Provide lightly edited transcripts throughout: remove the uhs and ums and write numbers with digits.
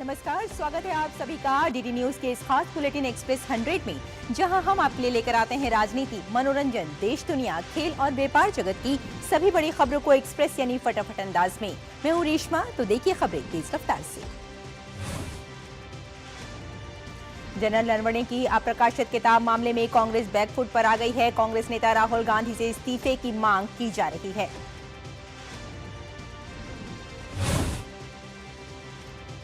नमस्कार, स्वागत है आप सभी का डीडी न्यूज के इस खास बुलेटिन एक्सप्रेस 100 में, जहां हम आपके लिए लेकर आते हैं राजनीति, मनोरंजन, देश दुनिया, खेल और व्यापार जगत की सभी बड़ी खबरों को एक्सप्रेस यानी फटाफट अंदाज में। मैं हूं रेशमा, तो देखिए खबरें तेज रफ्तार से। जनरल नरवणे की अप्रकाशित किताब मामले में कांग्रेस बैकफुट पर आ गई है। कांग्रेस नेता राहुल गांधी से इस्तीफे की मांग की जा रही है।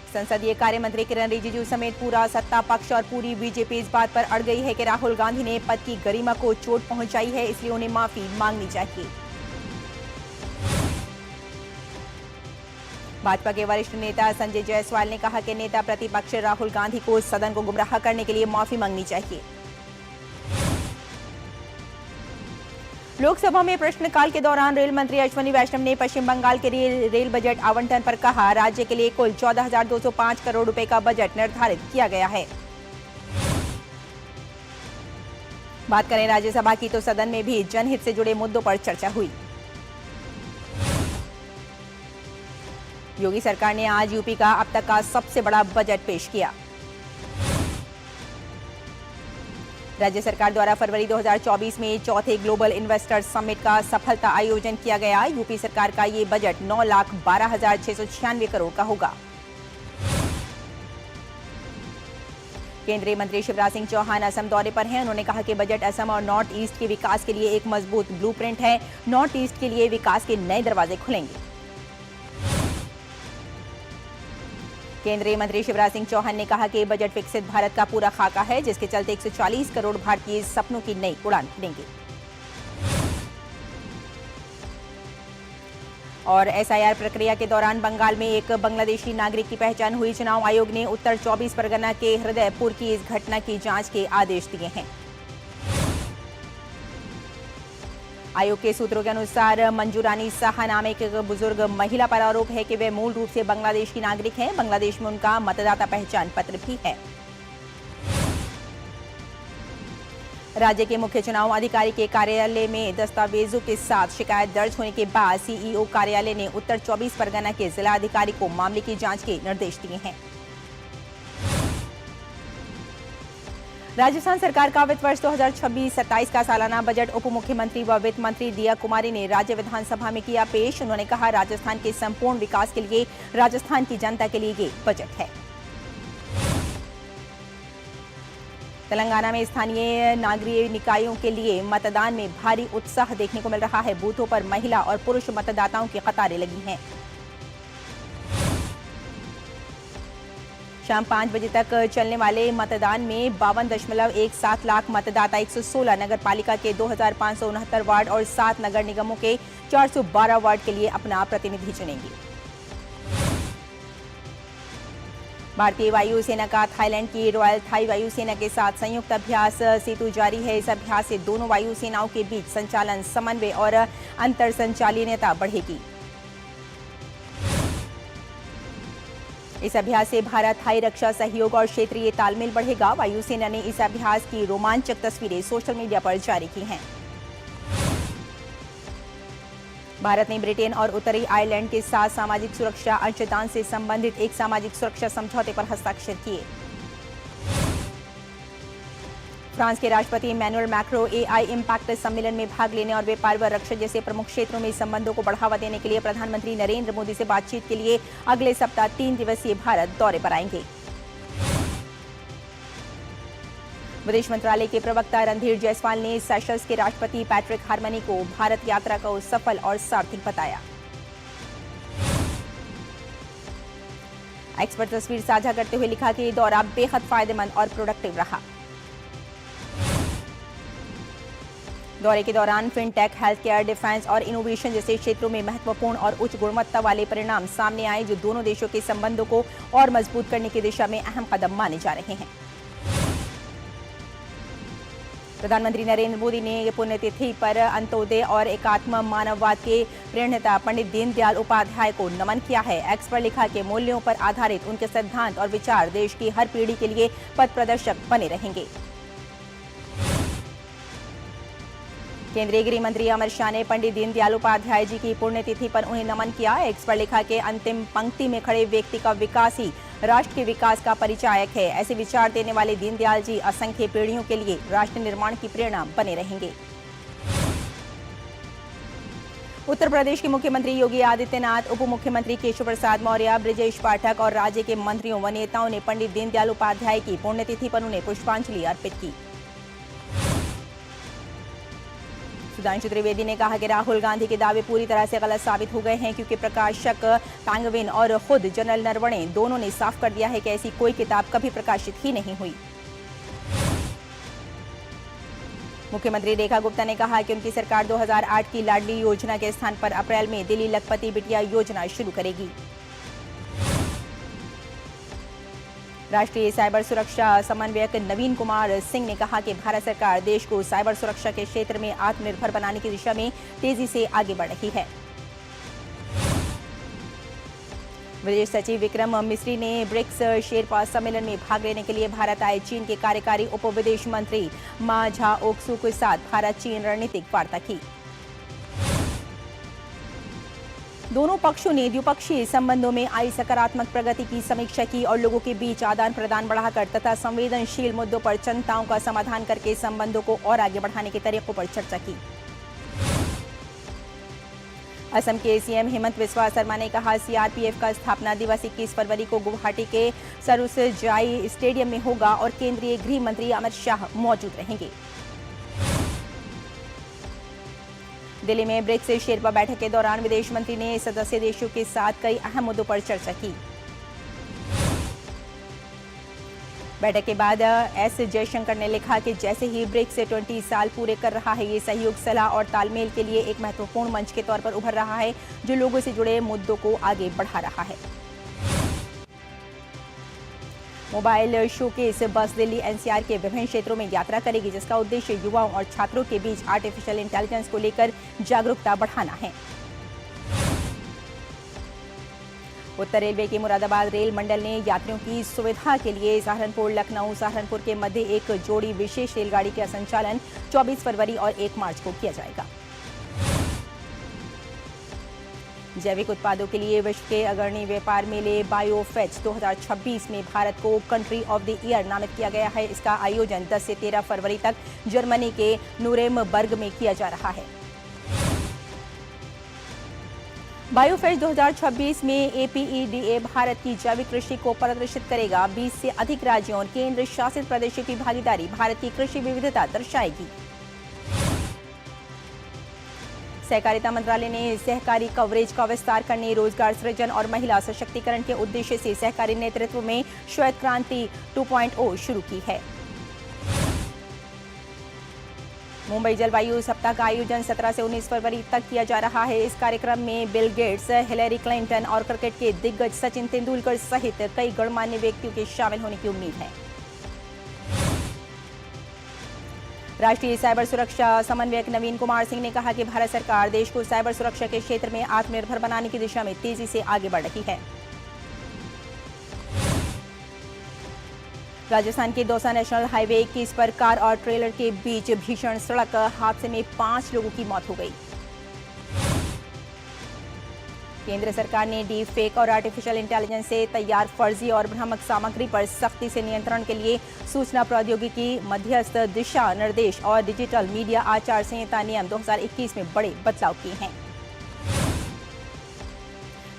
संसदीय कार्य मंत्री किरण रिजिजू समेत पूरा सत्ता पक्ष और पूरी बीजेपी इस बात पर अड़ गई है कि राहुल गांधी ने पद की गरिमा को चोट पहुंचाई है, इसलिए उन्हें माफी मांगनी चाहिए। भाजपा के वरिष्ठ नेता संजय जायसवाल ने कहा कि नेता प्रतिपक्ष राहुल गांधी को सदन को गुमराह करने के लिए माफी मांगनी चाहिए। लोकसभा में प्रश्नकाल के दौरान रेल मंत्री अश्विनी वैष्णव ने पश्चिम बंगाल के रेल बजट आवंटन पर कहा, राज्य के लिए कुल 14,205 करोड़ रुपए का बजट निर्धारित किया गया है। बात करें राज्यसभा की, तो सदन में भी जनहित से जुड़े मुद्दों पर चर्चा हुई। योगी सरकार ने आज यूपी का अब तक का सबसे बड़ा बजट पेश किया। राज्य सरकार द्वारा फरवरी 2024 में चौथे ग्लोबल इन्वेस्टर्स समिट का सफलता आयोजन किया गया। यूपी सरकार का ये बजट 9,12,696 करोड़ का होगा। केंद्रीय मंत्री शिवराज सिंह चौहान असम दौरे पर हैं। उन्होंने कहा कि बजट असम और नॉर्थ ईस्ट के विकास के लिए एक मजबूत ब्लूप्रिंट है। नॉर्थ ईस्ट के लिए विकास के नए दरवाजे खुलेंगे। केंद्रीय मंत्री शिवराज सिंह चौहान ने कहा कि बजट विकसित भारत का पूरा खाका है, जिसके चलते 140 करोड़ भारतीय सपनों की नई उड़ान भरेंगे। और एसआईआर प्रक्रिया के दौरान बंगाल में एक बांग्लादेशी नागरिक की पहचान हुई। चुनाव आयोग ने उत्तर 24 परगना के हृदयपुर की इस घटना की जांच के आदेश दिए हैं। आयोग के सूत्रों के अनुसार मंजूरानी साहा नाम एक बुजुर्ग महिला पर आरोप है कि वे मूल रूप से बांग्लादेश की नागरिक हैं। बांग्लादेश में उनका मतदाता पहचान पत्र भी है। राज्य के मुख्य चुनाव अधिकारी के कार्यालय में दस्तावेजों के साथ शिकायत दर्ज होने के बाद सीईओ कार्यालय ने उत्तर 24 परगना के जिला अधिकारी को मामले की जांच के निर्देश दिए हैं। राजस्थान सरकार का वित्त वर्ष 2026-27 का सालाना बजट उप मुख्यमंत्री व वित्त मंत्री दिया कुमारी ने राज्य विधानसभा में किया पेश। उन्होंने कहा, राजस्थान के संपूर्ण विकास के लिए राजस्थान की जनता के लिए ये बजट है। तेलंगाना में स्थानीय नागरिक निकायों के लिए मतदान में भारी उत्साह देखने को मिल रहा है। बूथों पर महिला और पुरुष मतदाताओं की कतारें लगी हैं। शाम 5 बजे तक चलने वाले मतदान में 52.17 लाख मतदाता 116 नगर पालिका के 2,569 वार्ड और 7 नगर निगमों के 412 वार्ड के लिए अपना प्रतिनिधि चुनेंगे। भारतीय वायुसेना का थाईलैंड की रॉयल थाई वायुसेना के साथ संयुक्त अभ्यास सेतु जारी है। इस अभ्यास से दोनों वायुसेनाओं के बीच संचालन, समन्वय और अंतर संचालनीयता बढ़ेगी। इस अभ्यास से भारत थाई रक्षा सहयोग और क्षेत्रीय तालमेल बढ़ेगा। वायुसेना ने इस अभ्यास की रोमांचक तस्वीरें सोशल मीडिया पर जारी की हैं। भारत ने ब्रिटेन और उत्तरी आयरलैंड के साथ सामाजिक सुरक्षा अंशदान से संबंधित एक सामाजिक सुरक्षा समझौते पर हस्ताक्षर किए। फ्रांस के राष्ट्रपति इमैनुअल मैक्रो एआई इम्पैक्ट सम्मेलन में भाग लेने और व्यापार व रक्षा जैसे प्रमुख क्षेत्रों में संबंधों को बढ़ावा देने के लिए प्रधानमंत्री नरेंद्र मोदी से बातचीत के लिए अगले सप्ताह 3 दिवसीय भारत दौरे पर आएंगे। विदेश मंत्रालय के प्रवक्ता रणधीर जायसवाल ने सेशल्स के राष्ट्रपति पैट्रिक हार्मनी को भारत यात्रा को सफल और सार्थक बताया। एक्सपर्ट तस्वीर साझा करते हुए लिखा कि ये दौरा बेहद फायदेमंद और प्रोडक्टिव रहा। दौरे के दौरान फिनटेक, हेल्थ केयर, डिफेंस और इनोवेशन जैसे क्षेत्रों में महत्वपूर्ण और उच्च गुणवत्ता वाले परिणाम सामने आए, जो दोनों देशों के संबंधों को और मजबूत करने की दिशा में अहम कदम माने जा रहे हैं। प्रधानमंत्री नरेंद्र मोदी ने पुण्यतिथि पर अंत्योदय और एकात्म मानववाद के प्रणेता पंडित दीनदयाल उपाध्याय को नमन किया है। एक्स पर लिखा कि मूल्यों पर आधारित उनके सिद्धांत और विचार देश की हर पीढ़ी के लिए पथ प्रदर्शक बने रहेंगे। केंद्रीय गृह मंत्री अमित शाह ने पंडित दीनदयाल उपाध्याय जी की पुण्यतिथि पर उन्हें नमन किया। एक्स पर लिखा कि अंतिम पंक्ति में खड़े व्यक्ति का विकास ही राष्ट्र के विकास का परिचायक है। ऐसे विचार देने वाले दीनदयाल जी असंख्य पीढ़ियों के लिए राष्ट्र निर्माण की प्रेरणा बने रहेंगे। उत्तर प्रदेश के मुख्यमंत्री योगी आदित्यनाथ, उप मुख्यमंत्री केशव प्रसाद मौर्य, ब्रजेश पाठक और राज्य के मंत्रियों व नेताओं ने पंडित दीनदयाल उपाध्याय की पुण्यतिथि पर उन्हें पुष्पांजलि अर्पित की। सुधांशु त्रिवेदी ने कहा कि राहुल गांधी के दावे पूरी तरह से गलत साबित हो गए हैं, क्योंकि प्रकाशक पैंगविन और खुद जनरल नरवणे दोनों ने साफ कर दिया है कि ऐसी कोई किताब कभी प्रकाशित ही नहीं हुई। मुख्यमंत्री रेखा गुप्ता ने कहा कि उनकी सरकार 2008 की लाडली योजना के स्थान पर अप्रैल में दिल्ली लखपति बिटिया योजना शुरू करेगी। राष्ट्रीय साइबर सुरक्षा समन्वयक नवीन कुमार सिंह ने कहा कि भारत सरकार देश को साइबर सुरक्षा के क्षेत्र में आत्मनिर्भर बनाने की दिशा में तेजी से आगे बढ़ रही है। विदेश सचिव विक्रम मिस्री ने ब्रिक्स शेरपा सम्मेलन में भाग लेने के लिए भारत आए चीन के कार्यकारी उप विदेश मंत्री मा झाओक्सू के साथ भारत चीन रणनीतिक वार्ता की। दोनों पक्षों ने द्विपक्षीय संबंधों में आई सकारात्मक प्रगति की समीक्षा की और लोगों के बीच आदान प्रदान बढ़ाकर तथा संवेदनशील मुद्दों पर चिंताओं का समाधान करके संबंधों को और आगे बढ़ाने के तरीकों पर चर्चा की। असम के सीएम हेमंत बिस्वा शर्मा ने कहा, सीआरपीएफ का स्थापना दिवस 21 फरवरी को गुवाहाटी के सरुसजाई स्टेडियम में होगा और केंद्रीय गृह मंत्री अमित शाह मौजूद रहेंगे। दिल्ली में ब्रिक्स शेरपा बैठक के दौरान विदेश मंत्री ने सदस्य देशों के साथ कई अहम मुद्दों पर चर्चा की। बैठक के बाद एस जयशंकर ने लिखा कि जैसे ही ब्रिक्स 20 साल पूरे कर रहा है, ये सहयोग, सलाह और तालमेल के लिए एक महत्वपूर्ण मंच के तौर पर उभर रहा है, जो लोगों से जुड़े मुद्दों को आगे बढ़ा रहा है। मोबाइल शोकेस बस दिल्ली एनसीआर के विभिन्न क्षेत्रों में यात्रा करेगी, जिसका उद्देश्य युवाओं और छात्रों के बीच आर्टिफिशियल इंटेलिजेंस को लेकर जागरूकता बढ़ाना है। उत्तर रेलवे के मुरादाबाद रेल मंडल ने यात्रियों की सुविधा के लिए सहारनपुर लखनऊ सहारनपुर के मध्य एक जोड़ी विशेष रेलगाड़ी का संचालन 24 फरवरी और 1 मार्च को किया जाएगा। जैविक उत्पादों के लिए विश्व के अग्रणी व्यापार मेले बायोफेच 2026 में भारत को कंट्री ऑफ द ईयर नामित किया गया है। इसका आयोजन 10 से 13 फरवरी तक जर्मनी के नुरेमबर्ग में किया जा रहा है। बायोफेच 2026 में एपीईडीए भारत की जैविक कृषि को प्रदर्शित करेगा। 20 से अधिक राज्यों और केंद्र शासित प्रदेशों की भागीदारी भारत की कृषि विविधता दर्शाएगी। सहकारिता मंत्रालय ने सहकारी कवरेज का विस्तार करने, रोजगार सृजन और महिला सशक्तिकरण के उद्देश्य से सहकारी नेतृत्व में श्वेत क्रांति 2.0 शुरू की है। मुंबई जलवायु सप्ताह का आयोजन 17 से 19 फरवरी तक किया जा रहा है। इस कार्यक्रम में बिल गेट्स, हिलेरी क्लिंटन और क्रिकेट के दिग्गज सचिन तेंदुलकर सहित कई गणमान्य व्यक्तियों के शामिल होने की उम्मीद है। राष्ट्रीय साइबर सुरक्षा समन्वयक नवीन कुमार सिंह ने कहा कि भारत सरकार देश को साइबर सुरक्षा के क्षेत्र में आत्मनिर्भर बनाने की दिशा में तेजी से आगे बढ़ रही है। राजस्थान के दौसा नेशनल हाईवे 21 पर कार और ट्रेलर के बीच भीषण सड़क हादसे में 5 लोगों की मौत हो गई। केंद्र सरकार ने डीप फेक और आर्टिफिशियल इंटेलिजेंस से तैयार फर्जी और भ्रामक सामग्री पर सख्ती से नियंत्रण के लिए सूचना प्रौद्योगिकी मध्यस्थ दिशा निर्देश और डिजिटल मीडिया आचार संहिता नियम 2021 में बड़े बदलाव किए हैं।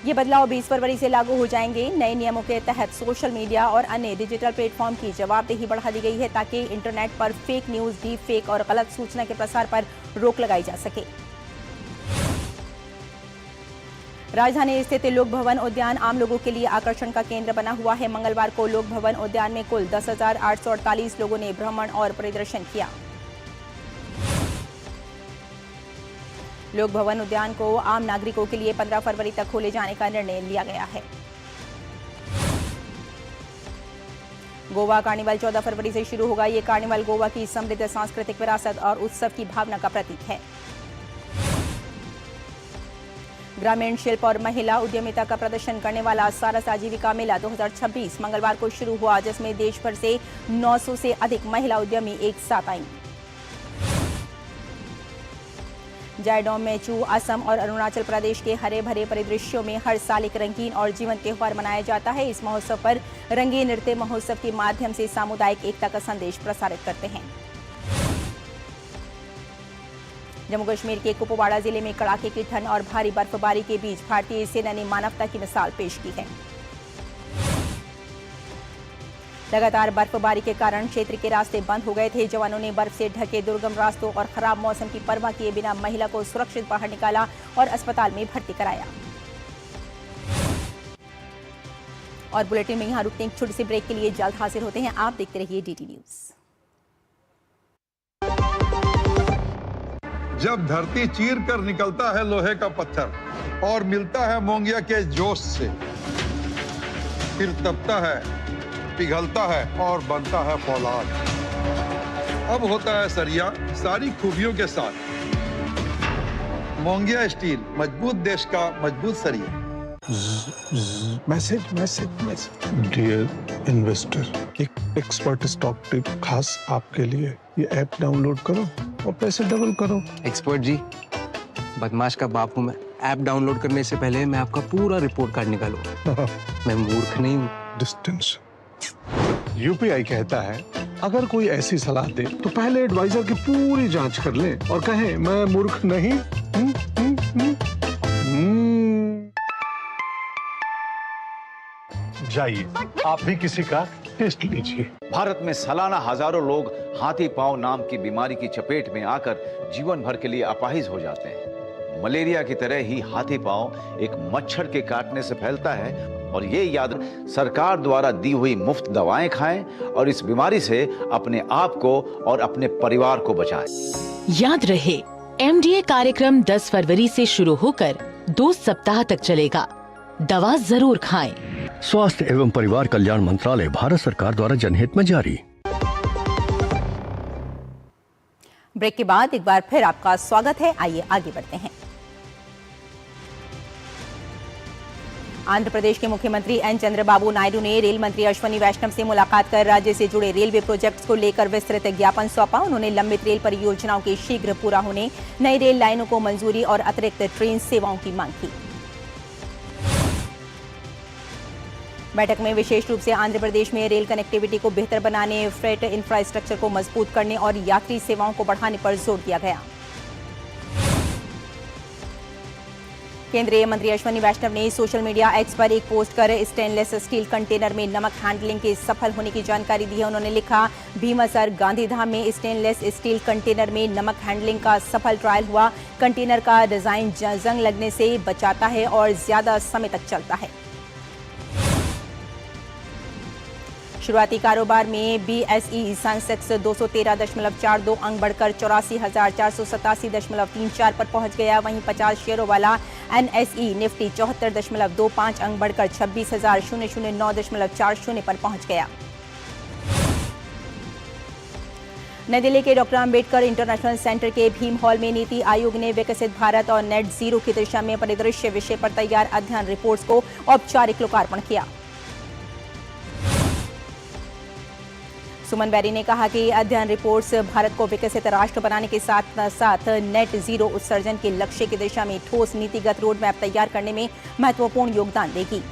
ये बदलाव 20 फरवरी से लागू हो जाएंगे। नए नियमों के तहत सोशल मीडिया और अन्य डिजिटल प्लेटफॉर्म की जवाबदेही बढ़ा दी गई है, ताकि इंटरनेट पर फेक न्यूज, डीप फेक और गलत सूचना के प्रसार पर रोक लगाई जा सके। राजधानी स्थित लोक भवन उद्यान आम लोगों के लिए आकर्षण का केंद्र बना हुआ है। मंगलवार को लोक भवन उद्यान में कुल 10,848 लोगों ने भ्रमण और परिदर्शन किया। लोक भवन उद्यान को आम नागरिकों के लिए 15 फरवरी तक खोले जाने का निर्णय लिया गया है। गोवा कार्निवल 14 फरवरी से शुरू होगा। ये कार्निवल गोवा की समृद्ध सांस्कृतिक विरासत और उत्सव की भावना का प्रतीक है। ग्रामीण शिल्प और महिला उद्यमिता का प्रदर्शन करने वाला सारस आजीविका मेला 2026 मंगलवार को शुरू हुआ, जिसमें देश भर से 900 से अधिक महिला उद्यमी एक साथ आईं। जायडोम में चू असम और अरुणाचल प्रदेश के हरे भरे परिदृश्यों में हर साल एक रंगीन और जीवंत त्योहार मनाया जाता है। इस महोत्सव पर रंगीन नृत्य महोत्सव के माध्यम से सामुदायिक एकता का संदेश प्रसारित करते हैं। जम्मू कश्मीर के कुपवाड़ा जिले में कड़ाके की ठंड और भारी बर्फबारी के बीच भारतीय सेना ने मानवता की मिसाल पेश की है। लगातार बर्फबारी के कारण क्षेत्र के रास्ते बंद हो गए थे। जवानों ने बर्फ से ढके दुर्गम रास्तों और खराब मौसम की परवाह किए बिना महिला को सुरक्षित बाहर निकाला और अस्पताल में भर्ती कराया। और बुलेटिन में यहां रुकते हैं, एक छोटी सी ब्रेक के लिए जल्द हाजिर होते हैं। आप देखते रहिए DT न्यूज। जब धरती चीर कर निकलता है लोहे का पत्थर और मिलता है मोंगिया के जोश से, फिर तपता है, पिघलता है और बनता है फौलाद। अब होता है सरिया सारी खूबियों के साथ। मोंगिया स्टील, मजबूत देश का मजबूत सरिया। मैसेज डियर इन्वेस्टर, एक एक्सपर्ट स्टॉक टिप खास आपके लिए। ये ऐप डाउनलोड करो और पैसे डबल करो। एक्सपर्ट जी, बदमाश का बाप हूं मैं। ऐप डाउनलोड करने से पहले मैं आपका पूरा रिपोर्ट कार्ड निकालूंगा। मैं मूर्ख नहीं हूँ। डिस्टेंस UPI कहता है अगर कोई ऐसी सलाह दे तो पहले एडवाइजर की पूरी जांच कर ले और कहे मैं मूर्ख नहीं। जाइए आप भी किसी का टेस्ट लीजिए। भारत में सालाना हजारों लोग हाथी पांव नाम की बीमारी की चपेट में आकर जीवन भर के लिए अपाहिज हो जाते हैं। मलेरिया की तरह ही हाथी पांव एक मच्छर के काटने से फैलता है और ये याद सरकार द्वारा दी हुई मुफ्त दवाएं खाएं और इस बीमारी से अपने आप को और अपने परिवार को बचाएं। याद रहे, MDA कार्यक्रम 10 फरवरी से शुरू होकर 2 सप्ताह तक चलेगा। दवा जरूर खाएं। स्वास्थ्य एवं परिवार कल्याण मंत्रालय, भारत सरकार द्वारा जनहित में जारी। ब्रेक के बाद एक बार फिर आपका स्वागत है। आइए आगे बढ़ते हैं। आंध्र प्रदेश के मुख्यमंत्री N. चंद्रबाबू नायडू ने रेल मंत्री अश्वनी वैष्णव से मुलाकात कर राज्य से जुड़े रेलवे प्रोजेक्ट्स को लेकर विस्तृत ज्ञापन सौंपा। उन्होंने लंबित रेल परियोजनाओं के शीघ्र पूरा होने, नई रेल लाइनों को मंजूरी और अतिरिक्त ट्रेन सेवाओं की मांग की। बैठक में विशेष रूप से आंध्र प्रदेश में रेल कनेक्टिविटी को बेहतर बनाने, फ्रेट इंफ्रास्ट्रक्चर को मजबूत करने और यात्री सेवाओं को बढ़ाने पर जोर दिया गया। केंद्रीय मंत्री अश्वनी वैष्णव ने सोशल मीडिया X पर एक पोस्ट कर स्टेनलेस स्टील कंटेनर में नमक हैंडलिंग के सफल होने की जानकारी दी है। उन्होंने लिखा, भीमासर गांधीधाम में स्टेनलेस स्टील कंटेनर में नमक हैंडलिंग का सफल ट्रायल हुआ। कंटेनर का डिजाइन जंग लगने से बचाता है और ज्यादा समय तक चलता है। शुरुआती कारोबार में BSE सेंसेक्स 213.42 अंक बढ़कर 84,487.34 पर पहुंच गया। वहीं 50 शेयरों वाला NSE निफ्टी 74.25 अंक बढ़कर 26,009.40 पर पहुंच गया। नई दिल्ली के डॉक्टर अंबेडकर इंटरनेशनल सेंटर के भीम हॉल में नीति आयोग ने विकसित भारत और नेट जीरो की दिशा में परिदृश्य विषय पर तैयार अध्ययन रिपोर्ट्स को औपचारिक लोकार्पण किया। सुमन बेरी ने कहा कि अध्ययन रिपोर्ट्स भारत को विकसित राष्ट्र बनाने के साथ साथ नेट जीरो उत्सर्जन के लक्ष्य की दिशा में ठोस नीतिगत रोड मैप तैयार करने में महत्वपूर्ण योगदान देगी।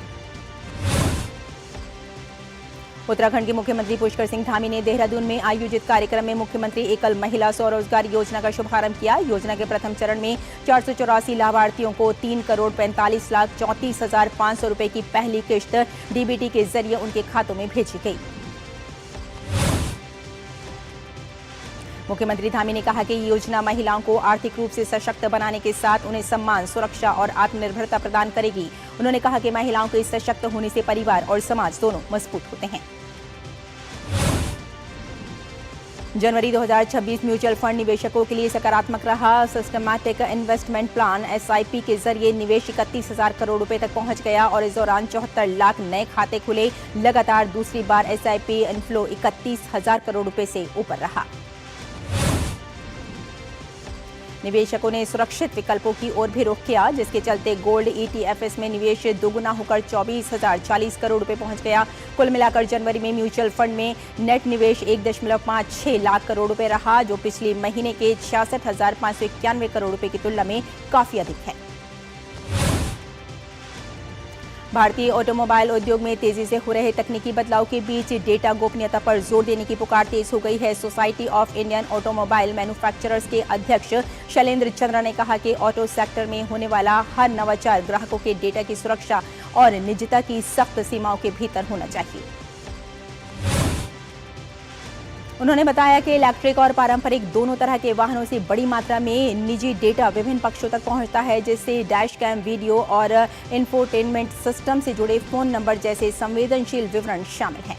उत्तराखंड के मुख्यमंत्री पुष्कर सिंह धामी ने देहरादून में आयोजित कार्यक्रम में मुख्यमंत्री एकल महिला स्वरोजगार योजना का शुभारंभ किया। योजना के प्रथम चरण में 484 लाभार्थियों को 3,45,34,500 रुपए की पहली किश्त DBT के जरिए उनके खातों में भेजी गई। मुख्यमंत्री धामी ने कहा कि ये योजना महिलाओं को आर्थिक रूप से सशक्त बनाने के साथ उन्हें सम्मान, सुरक्षा और आत्मनिर्भरता प्रदान करेगी। उन्होंने कहा कि महिलाओं के सशक्त होने से परिवार और समाज दोनों मजबूत होते हैं। जनवरी 2026 म्यूचुअल फंड निवेशकों के लिए सकारात्मक रहा। सिस्टमैटिक इन्वेस्टमेंट प्लान SIP के जरिए निवेश 31,000 करोड़ रुपए तक पहुंच गया और इस दौरान 74 लाख नए खाते खुले। लगातार दूसरी बार SIP इनफ्लो 31,000 करोड़ रुपए से ऊपर रहा। निवेशकों ने सुरक्षित विकल्पों की ओर भी रुख किया, जिसके चलते गोल्ड ETFs में निवेश दोगुना होकर 24,040 करोड़ रुपए पहुंच गया। कुल मिलाकर जनवरी में म्यूचुअल फंड में नेट निवेश 1.56 लाख करोड़ रुपए रहा, जो पिछले महीने के 66,591 करोड़ रुपए की तुलना में काफी अधिक है। भारतीय ऑटोमोबाइल उद्योग में तेजी से हो रहे तकनीकी बदलाव के बीच डेटा गोपनीयता पर जोर देने की पुकार तेज हो गई है। Society of Indian automobile manufacturers के अध्यक्ष शैलेंद्र चंद्रा ने कहा कि ऑटो सेक्टर में होने वाला हर नवाचार ग्राहकों के डेटा की सुरक्षा और निजता की सख्त सीमाओं के भीतर होना चाहिए। उन्होंने बताया कि इलेक्ट्रिक और पारंपरिक दोनों तरह के वाहनों से बड़ी मात्रा में निजी डेटा विभिन्न पक्षों तक पहुंचता है, जिससे डैश कैम वीडियो और इंफोटेनमेंट सिस्टम से जुड़े फोन नंबर जैसे संवेदनशील विवरण शामिल हैं।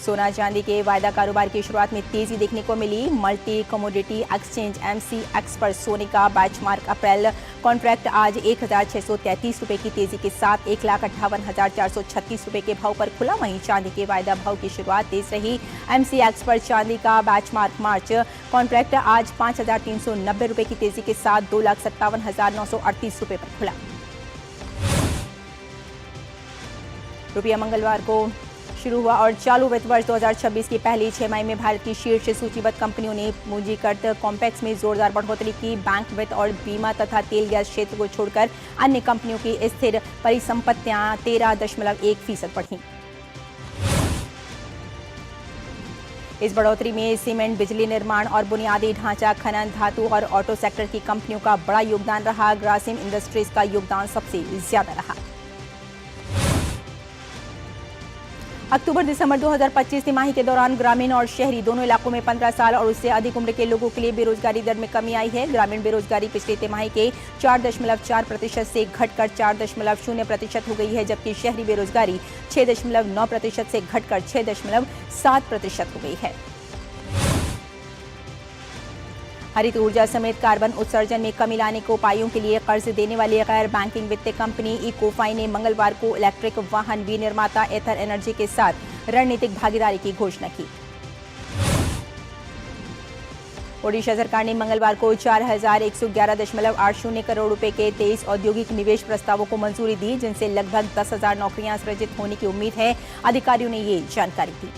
सोना चांदी के वायदा कारोबार की शुरुआत में तेजी देखने को मिली। मल्टी कमोडिटी एक्सचेंज MCX पर सोने का बेंचमार्क अप्रैल कॉन्ट्रैक्ट आज 1,633 रुपए की तेजी के साथ 1,58,436 रुपए के भाव पर खुला। वहीं चांदी के वायदा भाव की शुरुआत तेज रही। MCX पर चांदी का बेंचमार्क मार्च कॉन्ट्रैक्ट आज 5,390 रुपए की तेजी के साथ 2,57,938 रुपए पर खुला। रुपया मंगलवार को शुरू हुआ और चालू वित्त वर्ष 2026 की पहली 6 माह में भारत की शीर्ष सूचीबद्ध कंपनियों ने पूंजीगत कॉम्प्लेक्स में जोरदार बढ़ोतरी की। बैंक वित्त और बीमा तथा तेल गैस क्षेत्र को छोड़कर अन्य कंपनियों की स्थिर परिसंपत्तियां 13.1% बढ़ी। इस बढ़ोतरी में सीमेंट, बिजली निर्माण और बुनियादी ढांचा, खनन, धातु और ऑटो सेक्टर की कंपनियों का बड़ा योगदान रहा। ग्रासिम इंडस्ट्रीज का योगदान सबसे ज्यादा रहा। अक्टूबर-दिसंबर 2025 तिमाही के दौरान ग्रामीण और शहरी दोनों इलाकों में 15 साल और उससे अधिक उम्र के लोगों के लिए बेरोजगारी दर में कमी आई है। ग्रामीण बेरोजगारी पिछले तिमाही के 4.4% से घटकर 4.0% हो गई है, जबकि शहरी बेरोजगारी 6.9% से घटकर 6.7% हो गई है। हरित ऊर्जा समेत कार्बन उत्सर्जन में कमी लाने के उपायों के लिए कर्ज देने वाली गैर बैंकिंग वित्तीय कंपनी इकोफाई ने मंगलवार को इलेक्ट्रिक वाहन विनिर्माता एथर एनर्जी के साथ रणनीतिक भागीदारी की घोषणा की। ओडिशा सरकार ने मंगलवार को 4,111.80 करोड़ रुपए के 23 औद्योगिक निवेश प्रस्तावों को मंजूरी दी, जिनसे लगभग 10,000 नौकरियां सृजित होने की उम्मीद है। अधिकारियों ने ये जानकारी दी।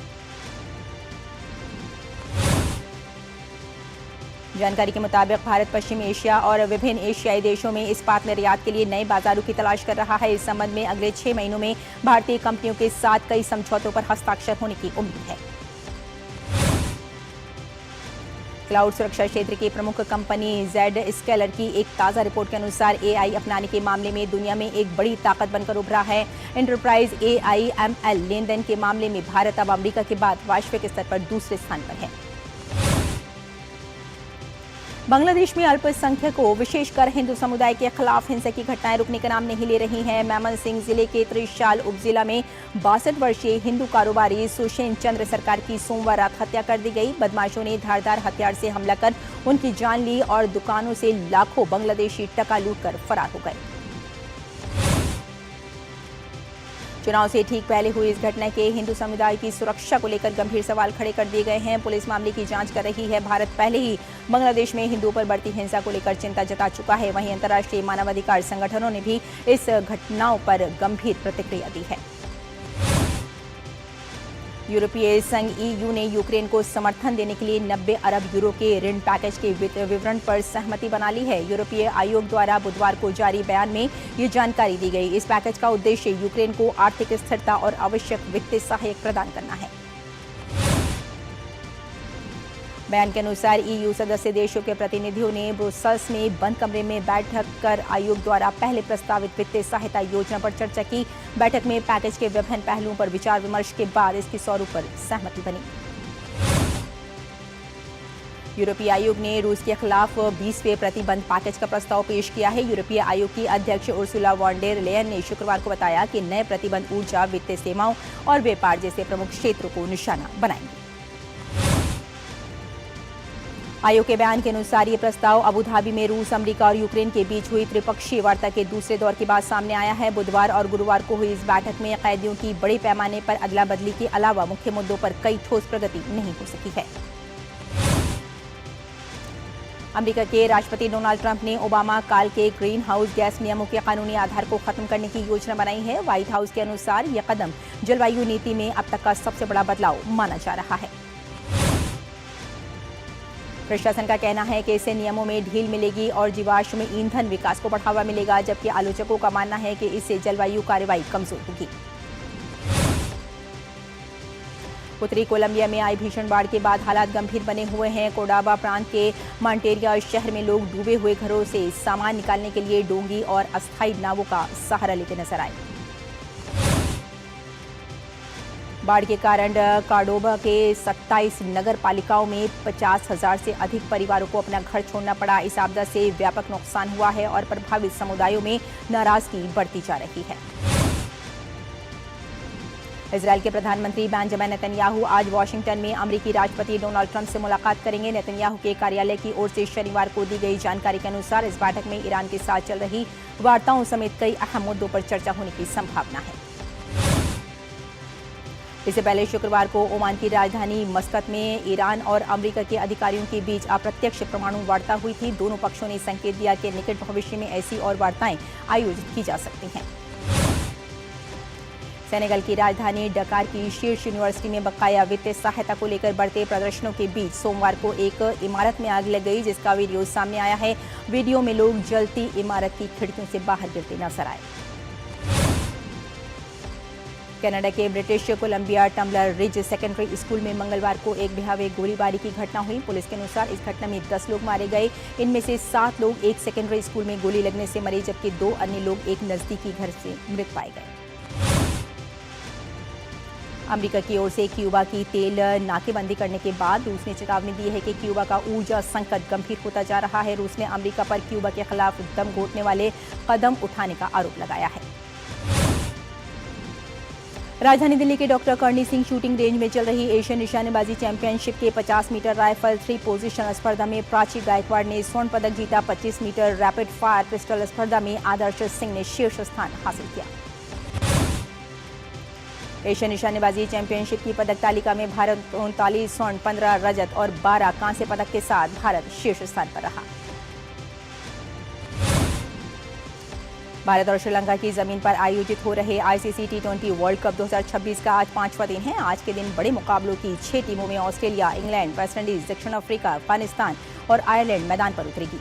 जानकारी के मुताबिक भारत पश्चिम एशिया और विभिन्न एशियाई देशों में इस्पात निर्यात के लिए नए बाजारों की तलाश कर रहा है। इस संबंध में अगले 6 महीनों में भारतीय कंपनियों के साथ कई समझौतों पर हस्ताक्षर होने की उम्मीद है। क्लाउड सुरक्षा क्षेत्र की प्रमुख कंपनी Zscaler की एक ताज़ा रिपोर्ट के अनुसार AI अपनाने के मामले में दुनिया में एक बड़ी ताकत बनकर उभरा है। एंटरप्राइज AI ML लेन-देन के मामले में भारत अब अमेरिका के बाद वैश्विक स्तर पर दूसरे स्थान पर है। बांग्लादेश में अल्पसंख्यकों विशेषकर हिंदू समुदाय के खिलाफ हिंसा की घटनाएं रुकने का नाम नहीं ले रही हैं। मैमनसिंह जिले के त्रिशाल उपजिला में 62 वर्षीय हिंदू कारोबारी सुषेन चंद्र सरकार की सोमवार रात हत्या कर दी गई। बदमाशों ने धारदार हथियार से हमला कर उनकी जान ली और दुकानों से लाखों बांग्लादेशी टका लूटकर फरार हो गए। चुनाव से ठीक पहले हुई इस घटना के हिंदू समुदाय की सुरक्षा को लेकर गंभीर सवाल खड़े कर दिए गए हैं। पुलिस मामले की जांच कर रही है। भारत पहले ही बांग्लादेश में हिंदुओं पर बढ़ती हिंसा को लेकर चिंता जता चुका है। वहीं अंतर्राष्ट्रीय मानवाधिकार संगठनों ने भी इस घटनाओं पर गंभीर प्रतिक्रिया दी है। यूरोपीय संघ EU ने यूक्रेन को समर्थन देने के लिए 90 अरब यूरो के ऋण पैकेज के विवरण पर सहमति बना ली है। यूरोपीय आयोग द्वारा बुधवार को जारी बयान में ये जानकारी दी गई। इस पैकेज का उद्देश्य यूक्रेन को आर्थिक स्थिरता और आवश्यक वित्तीय सहायता प्रदान करना है। बयान के अनुसार EU सदस्य देशों के प्रतिनिधियों ने ब्रुसेल्स में बंद कमरे में बैठक कर आयोग द्वारा पहले प्रस्तावित वित्तीय सहायता योजना पर चर्चा की। बैठक में पैकेज के विभिन्न पहलुओं पर विचार विमर्श के बाद इसके स्वरूप पर सहमति बनी। यूरोपीय आयोग ने रूस के खिलाफ 20वें प्रतिबंध पैकेज का प्रस्ताव पेश किया है। यूरोपीय आयोग की अध्यक्ष उर्सुला वॉन डेर लेयन ने शुक्रवार को बताया कि नए प्रतिबंध ऊर्जा, वित्तीय सेवाओं और व्यापार जैसे प्रमुख क्षेत्रों को निशाना बनाएंगे। आयोग के बयान के अनुसार ये प्रस्ताव अबू धाबी में रूस, अमेरिका और यूक्रेन के बीच हुई त्रिपक्षीय वार्ता के दूसरे दौर के बाद सामने आया है। बुधवार और गुरुवार को हुई इस बैठक में कैदियों की बड़े पैमाने पर अदला बदली के अलावा मुख्य मुद्दों पर कई ठोस प्रगति नहीं हो सकी है। अमेरिका के राष्ट्रपति डोनाल्ड ट्रंप ने ओबामा काल के ग्रीन हाउस गैस नियमों के कानूनी आधार को खत्म करने की योजना बनाई है। व्हाइट हाउस के अनुसार यह कदम जलवायु नीति में अब तक का सबसे बड़ा बदलाव माना जा रहा है। प्रशासन का कहना है कि इससे नियमों में ढील मिलेगी और जीवाश्म ईंधन विकास को बढ़ावा मिलेगा, जबकि आलोचकों का मानना है कि इससे जलवायु कार्रवाई कमजोर होगी। उत्तरी कोलंबिया में आई भीषण बाढ़ के बाद हालात गंभीर बने हुए हैं। कोडाबा प्रांत के मांटेरिया शहर में लोग डूबे हुए घरों से सामान निकालने के लिए डोंगी और अस्थायी नावों का सहारा लेते नजर आए। बाढ़ के कारण कार्डोबा के 27 नगर पालिकाओं में 50,000 से अधिक परिवारों को अपना घर छोड़ना पड़ा। इस आपदा से व्यापक नुकसान हुआ है और प्रभावित समुदायों में नाराजगी बढ़ती जा रही है। इजरायल के प्रधानमंत्री बेंजामिन नेतन्याहू आज वॉशिंगटन में अमेरिकी राष्ट्रपति डोनाल्ड ट्रंप से मुलाकात करेंगे। नेतन्याहू के कार्यालय की ओर से शनिवार को दी गई जानकारी के अनुसार इस बैठक में ईरान के साथ चल रही वार्ताओं समेत कई अहम मुद्दों पर चर्चा होने की संभावना है। इससे पहले शुक्रवार को ओमान की राजधानी मस्कत में ईरान और अमेरिका के अधिकारियों के बीच अप्रत्यक्ष परमाणु वार्ता हुई थी। दोनों पक्षों ने संकेत दिया कि निकट भविष्य में ऐसी और वार्ताएं आयोजित की जा सकती हैं। सेनेगल की राजधानी डकार की शीर्ष यूनिवर्सिटी में बकाया वित्तीय सहायता को लेकर बढ़ते प्रदर्शनों के बीच सोमवार को एक इमारत में आग लग गई, जिसका वीडियो सामने आया है। वीडियो में लोग जलती इमारत की खिड़कियों से बाहर गिरते नजर आए। कनाडा के British Columbia Tumbler Ridge secondary school में मंगलवार को एक भयावह गोलीबारी की घटना हुई। पुलिस के अनुसार इस घटना में 10 लोग मारे गए। इनमें से 7 लोग एक सेकेंडरी स्कूल में गोली लगने से मरे, जबकि 2 अन्य लोग एक नजदीकी घर से मृत पाए गए। अमेरिका की ओर से क्यूबा की तेल नाकेबंदी करने के बाद रूस ने चेतावनी दी है कि क्यूबा का ऊर्जा संकट गंभीर होता जा रहा है। रूस ने अमेरिका पर क्यूबा के खिलाफ दम घोटने वाले कदम उठाने का आरोप लगाया है। राजधानी दिल्ली के doctor Karni Singh shooting range में चल रही एशियन निशानेबाजी चैंपियनशिप के 50 मीटर राइफल 3 पोजीशन स्पर्धा में प्राची गायकवाड़ ने स्वर्ण पदक जीता। 25 मीटर रैपिड फायर पिस्टल स्पर्धा में आदर्श सिंह ने शीर्ष स्थान हासिल किया। एशियन निशानेबाजी चैंपियनशिप की पदक तालिका में भारत 39 स्वर्ण, 15 रजत और 12 कांस्य पदक के साथ भारत शीर्ष स्थान पर रहा। भारत और श्रीलंका की जमीन पर आयोजित हो रहे आईसीसी टी20 वर्ल्ड कप 2026 का आज 5वां दिन है। आज के दिन बड़े मुकाबलों की 6 टीमों में ऑस्ट्रेलिया, इंग्लैंड, वेस्टइंडीज, दक्षिण अफ्रीका, अफगानिस्तान और आयरलैंड मैदान पर उतरेगी।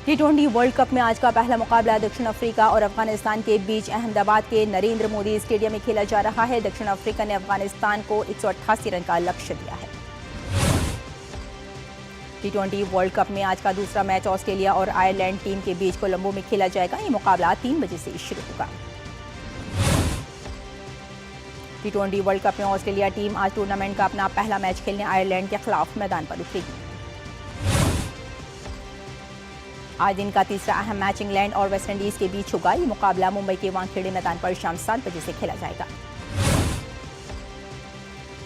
टी20 वर्ल्ड कप में आज का पहला मुकाबला दक्षिण अफ्रीका और अफगानिस्तान के बीच अहमदाबाद के नरेंद्र मोदी स्टेडियम में खेला जा रहा है। दक्षिण अफ्रीका ने अफगानिस्तान को 188 रन का लक्ष्य दिया है। टी20 वर्ल्ड कप में आज का दूसरा मैच ऑस्ट्रेलिया और आयरलैंड टीम के बीच कोलंबो में खेला जाएगा। ये मुकाबला 3 बजे से शुरू होगा। टी20 वर्ल्ड कप में ऑस्ट्रेलिया टीम आज टूर्नामेंट का अपना पहला मैच खेलने आयरलैंड के खिलाफ मैदान पर उतरेगी। आज दिन का तीसरा अहम मैच इंग्लैंड और वेस्टइंडीज के बीच होगा। ये मुकाबला मुंबई के वानखेड़े मैदान पर शाम 7 बजे से खेला जाएगा।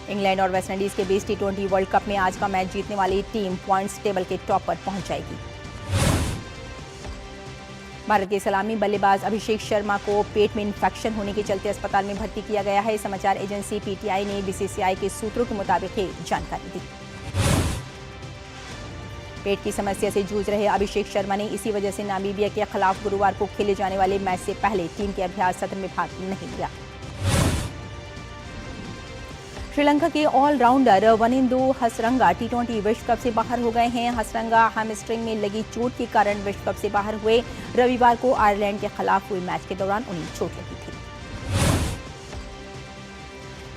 इंग्लैंड और वेस्टइंडीज के बीच टी20 वर्ल्ड कप में आज का मैच जीतने वाली टीम पॉइंट्स टेबल के टॉप पर पहुंच जाएगी। भारत के सलामी बल्लेबाज अभिषेक शर्मा को पेट में इंफेक्शन होने के चलते अस्पताल में भर्ती किया गया है। समाचार एजेंसी पीटीआई ने बीसीसीआई के सूत्रों के मुताबिक ये जानकारी दी। पेट की समस्या से जूझ रहे अभिषेक शर्मा ने इसी वजह से नामीबिया के खिलाफ गुरुवार को खेले जाने वाले मैच से पहले टीम के अभ्यास सत्र में भाग नहीं लिया। श्रीलंका के ऑलराउंडर वनिंदु हसरंगा टी20 विश्व कप से बाहर हो गए हैं। हसरंगा हैमस्ट्रिंग में लगी चोट के कारण विश्व कप से बाहर हुए। रविवार को आयरलैंड के खिलाफ हुए मैच के दौरान उन्हें चोट लगी थी।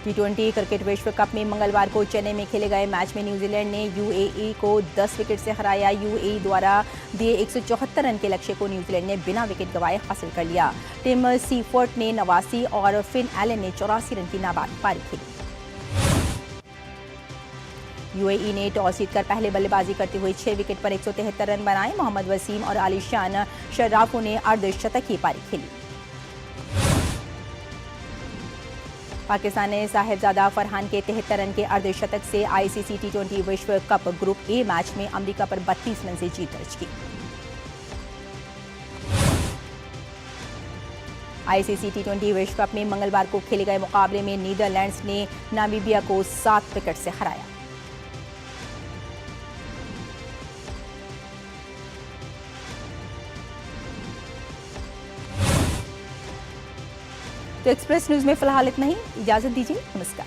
टी20 क्रिकेट विश्व कप में मंगलवार को चेन्नई में खेले गए मैच में न्यूजीलैंड ने यूएई को 10 विकेट से हराया। यूएई द्वारा दिए 174 रन के लक्ष्य को न्यूजीलैंड ने बिना विकेट गंवाए हासिल कर लिया। टिम सीफोर्ट ने 89 और फिन एलन ने 84 रन की नाबाद पारी खेली। यूएई ने टॉस जीतकर पहले बल्लेबाजी करते हुए 6 विकेट पर 173 रन बनाए। मोहम्मद वसीम और आलिशान शर्राफों ने अर्धशतकीय पारी खेली। पाकिस्तान ने साहिबजादा फरहान के 73 रन के अर्धशतक से आईसीसी टी20 विश्व कप ग्रुप ए मैच में अमेरिका पर 32 रन से जीत दर्ज की। आईसीसी टी20 विश्व कप में मंगलवार को खेले गए मुकाबले में नीदरलैंड्स ने नामीबिया को 7 विकेट से हराया। तो एक्सप्रेस न्यूज में फिलहाल इतना ही, इजाजत दीजिए, नमस्कार।